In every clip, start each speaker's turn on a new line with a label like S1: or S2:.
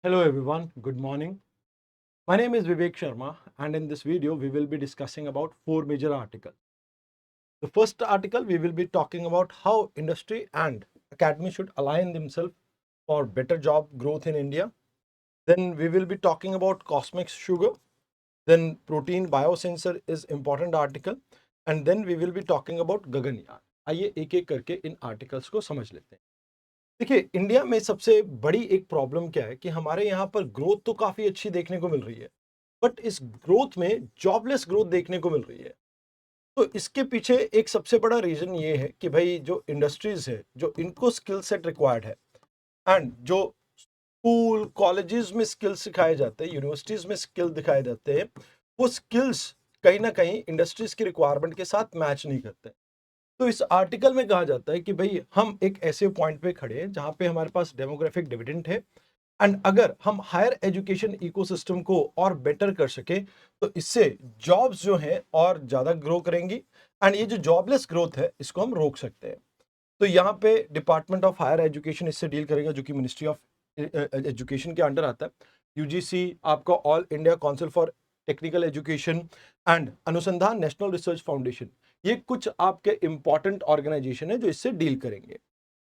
S1: Hello everyone, good morning. My name is Vivek Sharma and in this video we will be discussing about four major articles. The first article we will be talking about how industry and academy should align themselves for better job growth in India. Then we will be talking about cosmic sugar. Then protein biosensor is important article and then we will be talking about Gaganyaan. आइए एक एक करके इन articles को समझ लेते हैं। देखिए India में सबसे बड़ी एक प्रॉब्लम क्या है कि हमारे यहाँ पर ग्रोथ तो काफी अच्छी देखने को मिल रही है बट इस ग्रोथ में जॉबलेस ग्रोथ देखने को मिल रही है। तो इसके पीछे एक सबसे बड़ा रीजन ये है कि भाई जो इंडस्ट्रीज है जो इनको स्किल सेट रिक्वायर्ड है एंड जो स्कूल कॉलेजेस में स्किल सिखाए जाते हैं यूनिवर्सिटीज में स्किल दिखाए जाते हैं वो स्किल्स कहीं ना कहीं इंडस्ट्रीज की रिक्वायरमेंट के साथ मैच नहीं करते। तो इस आर्टिकल में कहा जाता है कि भाई हम एक ऐसे पॉइंट पे खड़े हैं जहां पे हमारे पास डेमोग्राफिक डिविडेंड है एंड अगर हम हायर एजुकेशन इकोसिस्टम को और बेटर कर सके तो इससे जॉब्स जो हैं और ज्यादा ग्रो करेंगी एंड ये जो जॉबलेस ग्रोथ है इसको हम रोक सकते हैं। तो यहाँ पे डिपार्टमेंट ऑफ हायर एजुकेशन इससे डील करेगा जो कि मिनिस्ट्री ऑफ एजुकेशन के अंडर आता है। यूजीसी आपका all India council for technical education and अनुसंधान नेशनल रिसर्च फाउंडेशन, ये कुछ आपके इंपॉर्टेंट ऑर्गेनाइजेशन है जो इससे डील करेंगे।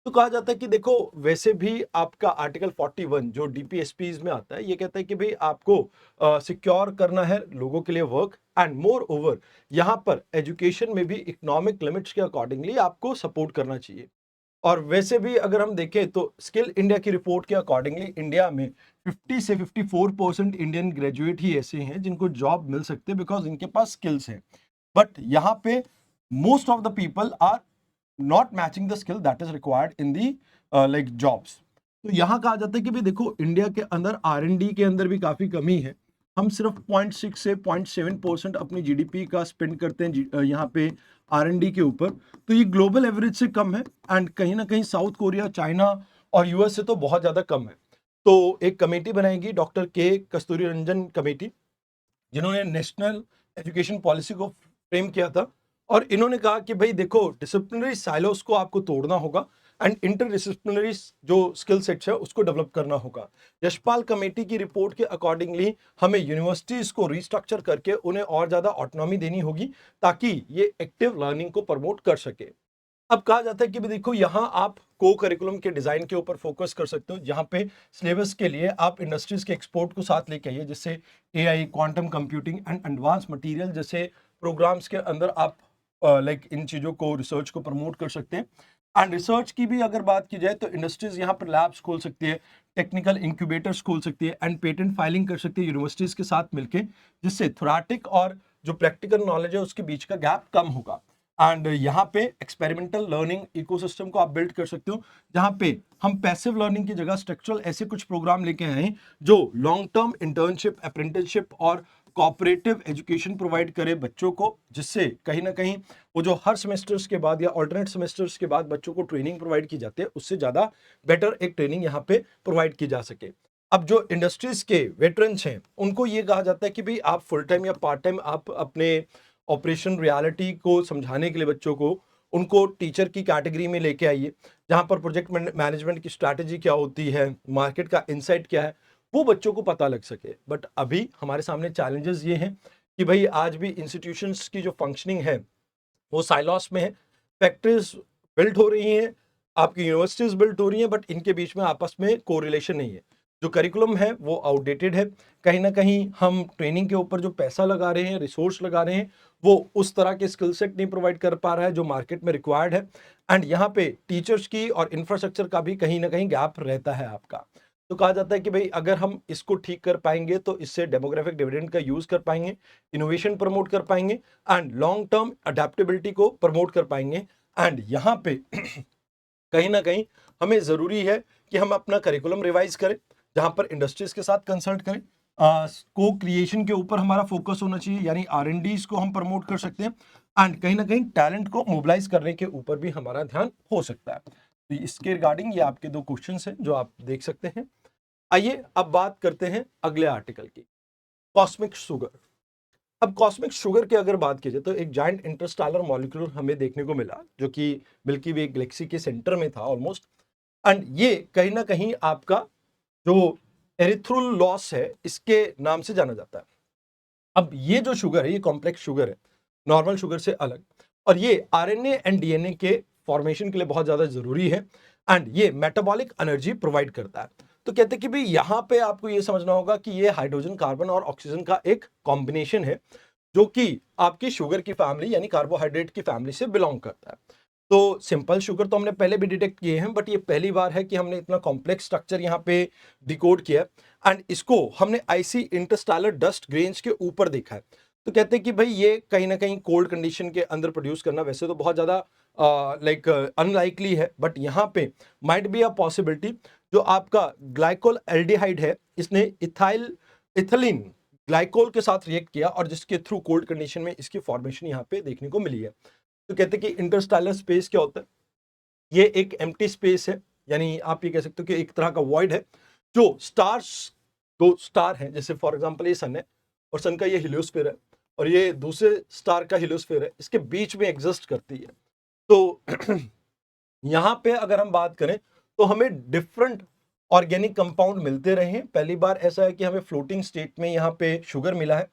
S1: तो कहा जाता है कि देखो वैसे भी आपका आर्टिकल 41 जो डीपीएसपीज में आता है ये कहता है कि भाई आपको सिक्योर करना है लोगों के लिए वर्क एंड मोर ओवर यहाँ पर एजुकेशन में भी इकोनॉमिक लिमिट्स के अकॉर्डिंगली आपको सपोर्ट करना चाहिए। और वैसे भी अगर हम देखें तो स्किल इंडिया की रिपोर्ट के अकॉर्डिंगली इंडिया में 50 से 54% इंडियन ग्रेजुएट ही ऐसे हैं जिनको जॉब मिल सकते हैं बिकॉज इनके पास स्किल्स हैं। बट यहाँ पे most of the people are not matching the skill that is required in the like jobs. तो यहाँ कहा जाता है कि भाई देखो इंडिया के अंदर R&D के अंदर भी काफी कमी है। हम सिर्फ 0.6 से 0.7% अपनी जीडीपी का स्पेंड करते हैं यहाँ पे R&D के ऊपर। तो ये ग्लोबल एवरेज से कम है एंड कहीं ना कहीं साउथ कोरिया चाइना और यूएस से तो बहुत ज्यादा कम है। तो एक कमेटी बनाएगी डॉक्टर के कस्तूरी रंजन कमेटी जिन्होंने नेशनल एजुकेशन पॉलिसी को फ्रेम किया था और इन्होंने कहा कि भाई देखो डिसिप्लिनरी साइलोस को आपको तोड़ना होगा एंड इंटर डिसिप्लिनरी जो स्किल सेट्स है उसको डेवलप करना होगा। यशपाल कमेटी की रिपोर्ट के अकॉर्डिंगली हमें यूनिवर्सिटीज को रिस्ट्रक्चर करके उन्हें और ज्यादा ऑटोनॉमी देनी होगी ताकि ये एक्टिव लर्निंग को प्रमोट कर सके। अब कहा जाता है कि भी देखो यहाँ आप को करिकुलम के डिजाइन के ऊपर फोकस कर सकते हो जहाँ पे सिलेबस के लिए आप इंडस्ट्रीज के एक्सपोर्ट को साथ लेके आइए जिससे AI quantum computing and advance material जैसे प्रोग्राम्स के अंदर आप लाइक इन चीजों को रिसर्च को प्रमोट कर सकते हैं। एंड रिसर्च की भी अगर बात की जाए तो इंडस्ट्रीज यहाँ पर लैब्स खोल सकती है, टेक्निकल इंक्यूबेटर्स खोल सकती है एंड पेटेंट फाइलिंग कर सकती है यूनिवर्सिटीज के साथ मिलकर, जिससे थोराटिक और जो प्रैक्टिकल नॉलेज है उसके बीच का गैप कम होगा। एंड यहाँ पे एक्सपेरिमेंटल लर्निंग इकोसिस्टम को आप बिल्ड कर सकते हो जहाँ पे हम पैसिव लर्निंग की जगह स्ट्रक्चरल ऐसे कुछ प्रोग्राम लेके आए हैं जो लॉन्ग टर्म इंटर्नशिप अप्रेंटिसशिप और कोऑपरेटिव एजुकेशन प्रोवाइड करे बच्चों को, जिससे कहीं ना कहीं वो जो हर सेमेस्टर्स के बाद या ऑल्टरनेट सेमेस्टर्स के बाद बच्चों को ट्रेनिंग प्रोवाइड की जाती है उससे ज़्यादा बेटर एक ट्रेनिंग यहाँ पे प्रोवाइड की जा सके। अब जो इंडस्ट्रीज के वेटरन्स हैं उनको ये कहा जाता है कि भाई आप फुल टाइम या पार्ट टाइम आप अपने ऑपरेशन रियलिटी को समझाने के लिए बच्चों को उनको टीचर की कैटेगरी में लेके आइए जहां पर प्रोजेक्ट मैनेजमेंट की स्ट्रैटेजी क्या होती है, मार्केट का इंसाइट क्या है, वो बच्चों को पता लग सके। बट अभी हमारे सामने चैलेंजेस ये हैं कि भाई आज भी इंस्टीट्यूशंस की जो फंक्शनिंग है वो साइलॉस में है। फैक्ट्रीज बिल्ड हो रही हैं, आपकी यूनिवर्सिटीज बिल्ड हो रही हैं बट इनके बीच में आपस में कोरिलेशन नहीं है। जो करिकुलम है वो आउटडेटेड है। कहीं ना कहीं हम ट्रेनिंग के ऊपर जो पैसा लगा रहे हैं रिसोर्स लगा रहे हैं वो उस तरह के स्किल सेट नहीं प्रोवाइड कर पा रहा है जो मार्केट में रिक्वायर्ड है। एंड यहाँ पे टीचर्स की और इंफ्रास्ट्रक्चर का भी कहीं ना कहीं गैप रहता है आपका। तो कहा जाता है कि भाई अगर हम इसको ठीक कर पाएंगे तो इससे डेमोग्राफिक डिविडेंड का यूज कर पाएंगे, इनोवेशन प्रमोट कर पाएंगे एंड लॉन्ग टर्म अडेप्टेबिलिटी को प्रमोट कर पाएंगे। एंड यहाँ पे कहीं ना कहीं हमें जरूरी है कि हम अपना करिकुलम रिवाइज करें जहां पर इंडस्ट्रीज के साथ कंसल्ट करें। को क्रिएशन के ऊपर हमारा फोकस होना चाहिए यानी R&D को हम प्रमोट कर सकते हैं एंड कहीं ना कहीं टैलेंट को मोबिलाइज करने के ऊपर भी हमारा ध्यान हो सकता है। तो इसके रिगार्डिंग ये आपके दो क्वेश्चंस हैं जो आप देख सकते हैं। आइए अब बात करते हैं अगले आर्टिकल की, कॉस्मिक शुगर। अब कॉस्मिक शुगर की अगर बात की जाए तो एक जायंट इंटरस्टेलर मॉलिक्यूल हमें देखने को मिला जो कि मिल्की वे गैलेक्सी के सेंटर में था ऑलमोस्ट। एंड ये कहीं ना कहीं आपका जो एरिथ्रोलॉस है, इसके नाम से जाना जाता है। अब ये जो शुगर है, ये कॉम्प्लेक्स शुगर है, नॉर्मल शुगर से अलग, और ये आरएनए एंड डीएनए के फॉर्मेशन के लिए बहुत ज्यादा जरूरी है, एंड ये मेटाबॉलिक एनर्जी प्रोवाइड करता है। तो कहते हैं कि भाई यहाँ पे आपको ये समझना होगा कि ये हाइड्रोजन, कार्बन और ऑक्सीजन का एक कॉम्बिनेशन है, जो कि आपकी शुगर की फैमिली यानी कार्बोहाइड्रेट की फैमिली से बिलोंग करता है। तो सिंपल शुगर तो हमने पहले भी डिटेक्ट किए हैं, बट ये पहली बार है कि हमने इतना कॉम्प्लेक्स स्ट्रक्चर यहाँ पे डिकोड किया है, एंड इसको हमने आईसी इंटरस्टेलर डस्ट ग्रेन्स के ऊपर देखा है। तो कहते हैं कि भाई ये कहीं ना कहीं कोल्ड कंडीशन के अंदर प्रोड्यूस करना वैसे तो बहुत ज्यादा लाइक अनलाइकली है, बट यहाँ पे माइट बी अ पॉसिबिलिटी जो आपका ग्लाइकोल एल्डिहाइड है, इसने इथिलीन ग्लाइकोल के साथ रिएक्ट किया, और जिसके थ्रू कोल्ड कंडीशन में इसकी फॉर्मेशन यहाँ पे देखने को मिली है। तो कहते हैं कि इंटरस्टेलर स्पेस क्या होता है, ये एक एम्प्टी स्पेस है, यानी आप ये कह सकते हो कि एक तरह का वॉइड है, जो स्टार्स, दो स्टार हैं, जैसे फॉर एग्जांपल ये सन है, और सन का ये हीलियोस्फीयर है, और ये दूसरे स्टार का हीलियोस्फीयर है, इसके बीच में एग्जिस्ट करती है। तो यहाँ पे अगर हम बात करें तो हमें डिफरेंट ऑर्गेनिक कंपाउंड मिलते रहे हैं। पहली बार ऐसा है कि हमें फ्लोटिंग स्टेट में यहाँ पे शुगर मिला है,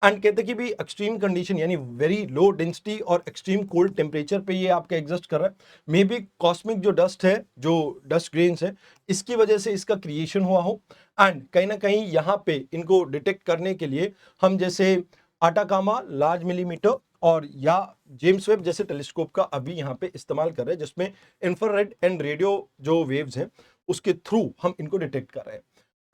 S1: एंड कहते हैं कि भी एक्सट्रीम कंडीशन यानी वेरी लो डेंसिटी और एक्सट्रीम कोल्ड टेम्परेचर पे ये आपका एग्जिस्ट कर रहा है। मे बी कॉस्मिक जो डस्ट है, जो डस्ट ग्रेन्स है, इसकी वजह से इसका क्रिएशन हुआ हो, एंड कहीं ना कहीं यहाँ पे इनको डिटेक्ट करने के लिए हम जैसे आटाकामा लार्ज मिलीमीटर और या जेम्स वेब जैसे टेलीस्कोप का अभी यहाँ पे इस्तेमाल कर रहे हैं, जिसमें इंफ्रारेड एंड रेडियो जो वेव्स हैं उसके थ्रू हम इनको डिटेक्ट कर रहे हैं।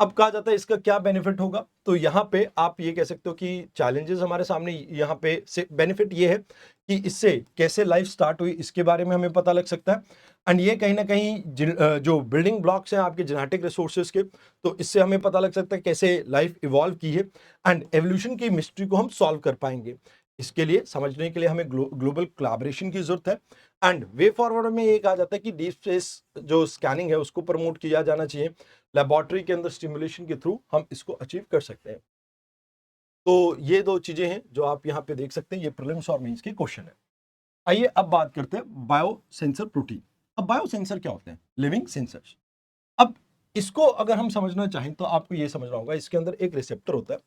S1: अब कहा जाता है इसका क्या बेनिफिट होगा, तो यहाँ पे आप ये कह सकते हो कि चैलेंजेस हमारे सामने यहाँ पे से बेनिफिट ये है कि इससे कैसे लाइफ स्टार्ट हुई इसके बारे में हमें पता लग सकता है, एंड ये कहीं ना कहीं जो बिल्डिंग ब्लॉक्स हैं आपके जेनेटिक रिसोर्सेज के, तो इससे हमें पता लग सकता है कैसे लाइफ इवॉल्व की है, एंड एवोल्यूशन की मिस्ट्री को हम सॉल्व कर पाएंगे। इसके लिए समझने के लिए हमें ग्लोबल कोलैबोरेशन की जरूरत है, एंड वे फॉरवर्ड में ये कहा जाता है कि डीप स्पेस जो स्कैनिंग है उसको प्रमोट किया जाना चाहिए। लेबोरेटरी के अंदर स्टिमुलेशन के थ्रू हम इसको अचीव कर सकते हैं। तो ये दो चीजें हैं जो आप यहाँ पे देख सकते हैं, ये प्रीलिम्स और मेंस के क्वेश्चन है। आइए अब बात करते हैं बायो सेंसर प्रोटीन। अब बायो सेंसर क्या होते हैं? Living sensors. अब इसको अगर हम समझना चाहें तो आपको ये समझना होगा, इसके अंदर एक रिसेप्टर होता है,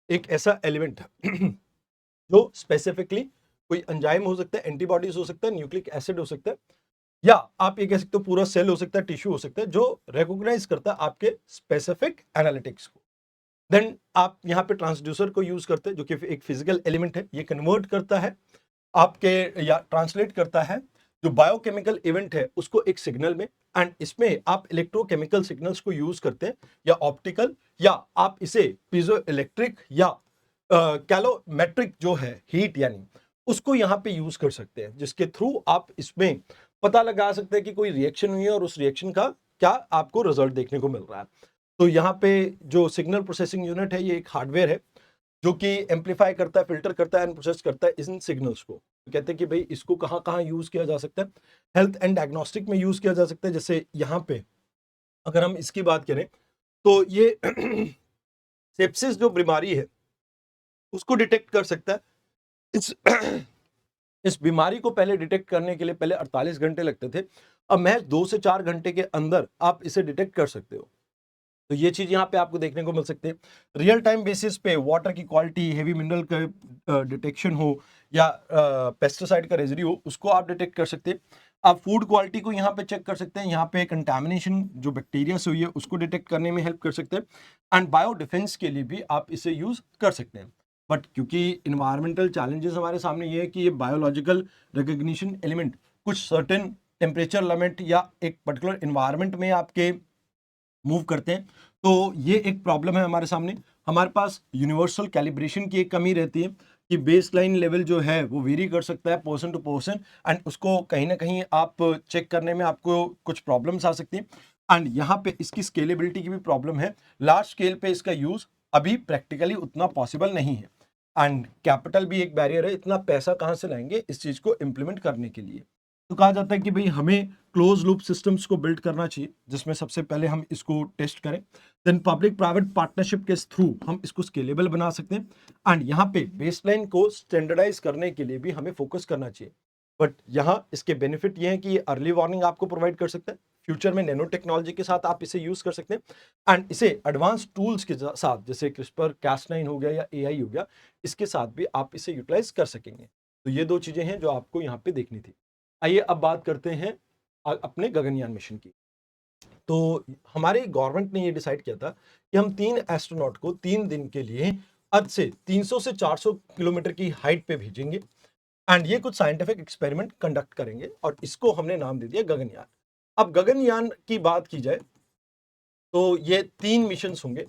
S1: एक ऐसा एलिमेंट है जो स्पेसिफिकली कोई एंजाइम हो सकता है, एंटीबॉडीज हो सकता है, न्यूक्लिक एसिड हो सकता है, या आप ये कह सकते हो पूरा सेल हो सकता है, टिश्यू हो सकता है, जो रिकॉग्नाइज करता है आपके स्पेसिफिक एनालिटिक्स को। देन आप यहाँ पे ट्रांसड्यूसर को यूज करते हैं, जो कि एक फिजिकल एलिमेंट है, ये कन्वर्ट करता है आपके या ट्रांसलेट करता है जो बायोकेमिकल इवेंट है उसको एक सिग्नल में, एंड इसमें आप इलेक्ट्रोकेमिकल सिग्नल्स को यूज करते हैं, या ऑप्टिकल, या आप इसे पीजो इलेक्ट्रिक या कैलोमेट्रिक जो है हीट यानी उसको यहाँ पे यूज कर सकते हैं, जिसके थ्रू आप इसमें पता लगा सकते हैं कि कोई रिएक्शन हुई है और उस रिएक्शन का क्या आपको रिजल्ट देखने को मिल रहा है। तो यहाँ पे जो सिग्नल प्रोसेसिंग यूनिट है ये एक हार्डवेयर है जो कि एम्पलीफाई करता है, फिल्टर करता है एंड प्रोसेस करता है इन सिग्नल्स को। तो कहते हैं कि भाई इसको कहाँ कहाँ यूज किया जा सकता है, हेल्थ एंड डायग्नोस्टिक में यूज किया जा सकता है। जैसे यहाँ पे अगर हम इसकी बात करें तो ये सेप्सिस जो बीमारी है उसको डिटेक्ट कर सकता है। इस इस बीमारी को पहले डिटेक्ट करने के लिए पहले 48 घंटे लगते थे, अब महज 2 से 4 घंटे के अंदर आप इसे डिटेक्ट कर सकते हो। तो ये चीज यहाँ पे आपको देखने को मिल सकती है। रियल टाइम बेसिस पे वाटर की क्वालिटी, हेवी मिनरल का डिटेक्शन हो या पेस्टिसाइड का रेजिड्यू हो, उसको आप डिटेक्ट कर सकते हैं। आप फूड क्वालिटी को यहाँ पे चेक कर सकते हैं, यहाँ पे कंटामिनेशन जो बैक्टीरिया से हुई है उसको डिटेक्ट करने में हेल्प कर सकते हैं, एंड बायो डिफेंस के लिए भी आप इसे यूज कर सकते हैं। बट क्योंकि इन्वायरमेंटल चैलेंजेस हमारे सामने ये है कि ये बायोलॉजिकल रिकग्निशन एलिमेंट कुछ सर्टेन टेम्परेचर लिमिट या एक पर्टिकुलर इन्वायरमेंट में आपके मूव करते हैं, तो ये एक प्रॉब्लम है हमारे सामने। हमारे पास यूनिवर्सल कैलिब्रेशन की एक कमी रहती है कि बेस लाइन लेवल जो है वो वेरी कर सकता है पर्सन टू पर्सन, एंड उसको कहीं ना कहीं आप चेक करने में आपको कुछ प्रॉब्लम्स आ सकती हैं, एंड यहाँ पे इसकी स्केलेबिलिटी की भी प्रॉब्लम है। लार्ज स्केल पे इसका यूज अभी प्रैक्टिकली उतना पॉसिबल नहीं है, एंड कैपिटल भी एक बैरियर है, इतना पैसा कहाँ से लाएंगे इस चीज को इम्प्लीमेंट करने के लिए। तो कहा जाता है कि भाई हमें क्लोज लूप सिस्टम्स को बिल्ड करना चाहिए, जिसमें सबसे पहले हम इसको टेस्ट करें, देन पब्लिक प्राइवेट पार्टनरशिप के थ्रू हम इसको स्केलेबल बना सकते हैं, एंड यहाँ पे बेसलाइन को स्टैंडर्डाइज करने के लिए भी हमें फोकस करना चाहिए। बट यहाँ इसके बेनिफिट ये है कि ये अर्ली वार्निंग आपको प्रोवाइड कर सकता है, फ्यूचर में नैनो टेक्नोलॉजी के साथ आप इसे यूज कर सकते हैं एंड इसे एडवांस टूल्स के साथ जैसे क्रिस्पर Cas9 हो गया या AI हो गया, इसके साथ भी आप इसे यूटिलाइज कर सकेंगे। तो ये दो चीजें हैं जो आपको यहाँ पे देखनी थी। आइए अब बात करते हैं अपने गगनयान मिशन की। तो हमारे गवर्नमेंट ने ये डिसाइड किया था कि हम 3 एस्ट्रोनॉट को 3 दिन के लिए अर्थ से 300 से 400 किलोमीटर की हाइट पे भेजेंगे एंड ये कुछ साइंटिफिक एक्सपेरिमेंट कंडक्ट करेंगे और इसको हमने नाम दे दिया गगनयान। अब गगनयान की बात की जाए तो ये 3 मिशन होंगे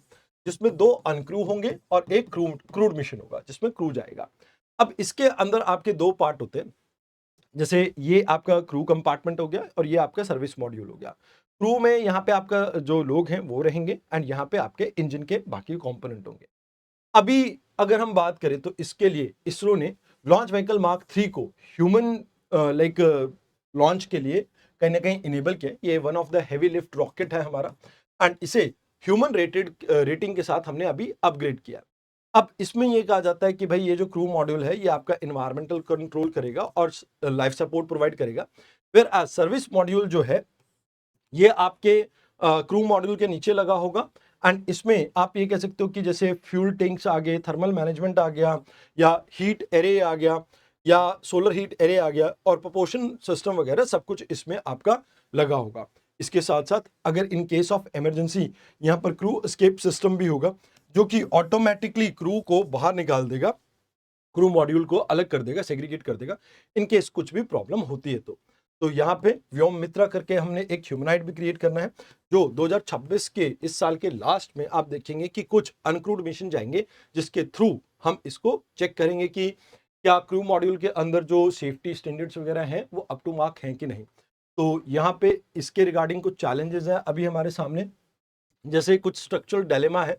S1: जिसमें 2 अनक्रू होंगे और एक क्रूड मिशन होगा जिसमें क्रू जाएगा। अब इसके अंदर आपके 2 पार्ट होते हैं, जैसे ये आपका क्रू कंपार्टमेंट हो गया और ये आपका सर्विस मॉड्यूल हो गया। क्रू में यहाँ पे आपका जो लोग हैं वो रहेंगे एंड यहाँ पे आपके इंजन के बाकी कंपोनेंट होंगे। अभी अगर हम बात करें तो इसके लिए इसरो ने लॉन्च व्हीकल मार्क 3 को ह्यूमन लाइक लॉन्च के लिए कहीं ना कहीं इनेबल किया। ये one of the heavy lift rocket है हमारा एंड इसे ह्यूमन रेटिंग के साथ हमने अभी अपग्रेड किया। अब इसमें ये कहा जाता है कि भाई ये जो क्रू मॉड्यूल है ये आपका इन्वायरमेंटल कंट्रोल करेगा और लाइफ सपोर्ट प्रोवाइड करेगा, फिर सर्विस मॉड्यूल जो है ये आपके क्रू मॉड्यूल के नीचे लगा होगा एंड इसमें आप ये कह सकते हो कि जैसे फ्यूल टैंक्स आ गए, थर्मल मैनेजमेंट आ गया या हीट एरे आ गया या सोलर हीट एरे आ गया और प्रोपोर्शन सिस्टम वगैरह सब कुछ इसमें आपका लगा होगा। इसके साथ साथ अगर इन केस ऑफ इमरजेंसी यहाँ पर क्रू एस्केप सिस्टम भी होगा जो कि ऑटोमेटिकली क्रू को बाहर निकाल देगा, क्रू मॉड्यूल को अलग कर देगा, सेग्रीगेट कर देगा इन केस कुछ भी प्रॉब्लम होती है तो यहाँ पे व्योम मित्रा करके हमने एक ह्यूमनाइड भी क्रिएट करना है जो 2026 के इस साल के लास्ट में आप देखेंगे कि कुछ अनक्रूड मिशन जाएंगे जिसके थ्रू हम इसको चेक करेंगे कि क्या क्रू मॉड्यूल के अंदर जो सेफ्टी स्टैंडर्ड्स वगैरह हैं वो अप टू मार्क हैं कि नहीं। तो यहाँ पे इसके रिगार्डिंग कुछ चैलेंजेस हैं अभी हमारे सामने, जैसे कुछ स्ट्रक्चरल डायलेमा है।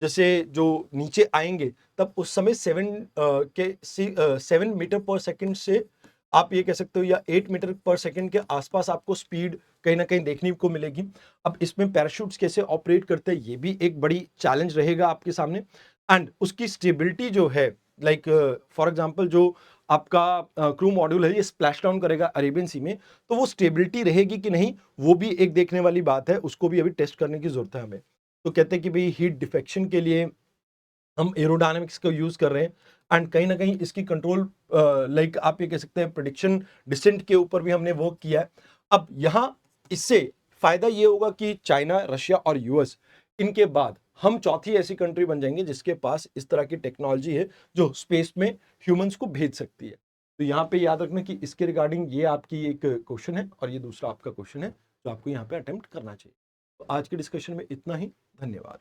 S1: जैसे जो नीचे आएंगे तब उस समय 7 मीटर पर सेकंड से आप ये कह सकते हो या 8 मीटर पर सेकंड के आसपास आपको स्पीड कहीं ना कहीं देखने को मिलेगी। अब इसमें पैराशूट्स कैसे ऑपरेट करते हैं ये भी एक बड़ी चैलेंज रहेगा आपके सामने एंड उसकी स्टेबिलिटी जो है लाइक फॉर एग्जांपल जो आपका क्रू मॉड्यूल है ये स्प्लैश डाउन करेगा अरेबियन सी में, तो वो स्टेबिलिटी रहेगी कि नहीं वो भी एक देखने वाली बात है, उसको भी अभी टेस्ट करने की जरूरत है हमें। तो कहते हैं कि भाई हीट डिफेक्शन के लिए हम एरोडायनामिक्स का यूज कर रहे हैं एंड कहीं ना कहीं इसकी कंट्रोल लाइक आप ये कह सकते हैं प्रेडिक्शन डिसेंट के ऊपर भी हमने वर्क किया है। अब यहाँ इससे फायदा ये होगा कि चाइना, रशिया और यूएस इनके बाद हम चौथी ऐसी कंट्री बन जाएंगे जिसके पास इस तरह की टेक्नोलॉजी है जो स्पेस में ह्यूमंस को भेज सकती है। तो यहाँ पे याद रखना कि इसके रिगार्डिंग ये आपकी एक क्वेश्चन है और ये दूसरा आपका क्वेश्चन है जो आपको यहाँ पे अटेम्प्ट करना चाहिए। तो आज के डिस्कशन में इतना ही। धन्यवाद।